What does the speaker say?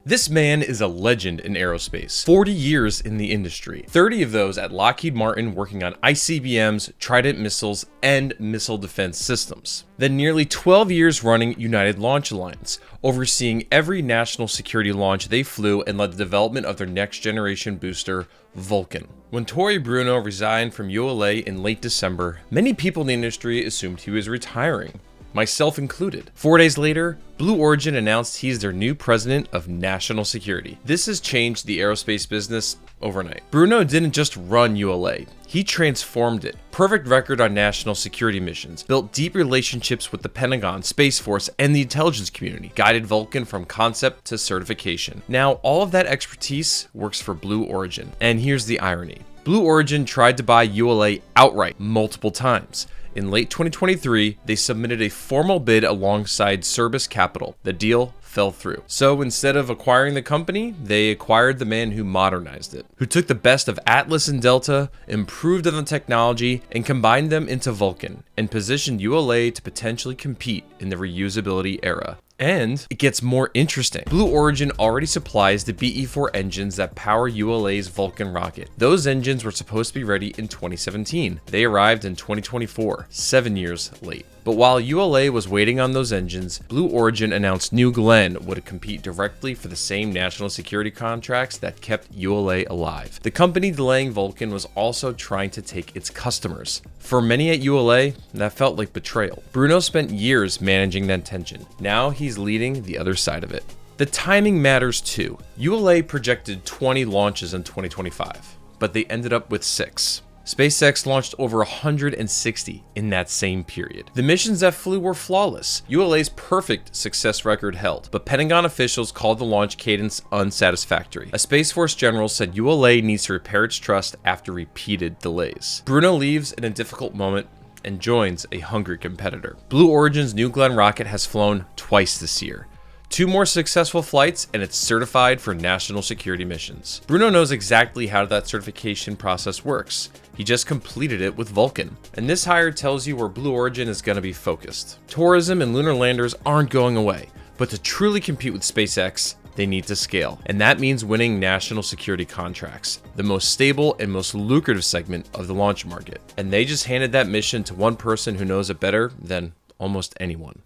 This man is a legend in aerospace. 40 years in the industry, 30 of those at Lockheed Martin working on ICBMs, Trident missiles, and missile defense systems. Then nearly 12 years running United Launch Alliance, overseeing every national security launch they flew and led the development of their next generation booster, Vulcan. When Tory Bruno resigned from ULA in late December, many people in the industry assumed he was retiring, myself included. 4 days later, Blue Origin announced he's their new president of national security. This has changed the aerospace business overnight. Bruno didn't just run ULA, he transformed it. Perfect record on national security missions, built deep relationships with the Pentagon, Space Force, and the intelligence community, guided Vulcan from concept to certification. Now, all of that expertise works for Blue Origin. And here's the irony. Blue Origin tried to buy ULA outright multiple times. In late 2023, they submitted a formal bid alongside Cerberus Capital. The deal fell through. So instead of acquiring the company, they acquired the man who modernized it, who took the best of Atlas and Delta, improved on the technology, and combined them into Vulcan, and positioned ULA to potentially compete in the reusability era. And it gets more interesting. Blue Origin already supplies the BE-4 engines that power ULA's Vulcan rocket. Those engines were supposed to be ready in 2017. They arrived in 2024, 7 years late. But while ULA was waiting on those engines, Blue Origin announced New Glenn would compete directly for the same national security contracts that kept ULA alive. The company delaying Vulcan was also trying to take its customers. For many at ULA, that felt like betrayal. Bruno spent years managing that tension. Now he's leading the other side of it. The timing matters too. ULA projected 20 launches in 2025, but they ended up with 6. SpaceX launched over 160 in that same period. The missions that flew were flawless. ULA's perfect success record held, but Pentagon officials called the launch cadence unsatisfactory. A Space Force general said ULA needs to repair its trust after repeated delays. Bruno leaves in a difficult moment and joins a hungry competitor. Blue Origin's New Glenn rocket has flown twice this year. 2 more successful flights and it's certified for national security missions. Bruno knows exactly how that certification process works. He just completed it with Vulcan. And this hire tells you where Blue Origin is going to be focused. Tourism and lunar landers aren't going away, but to truly compete with SpaceX, they need to scale. And that means winning national security contracts, the most stable and most lucrative segment of the launch market. And they just handed that mission to one person who knows it better than almost anyone.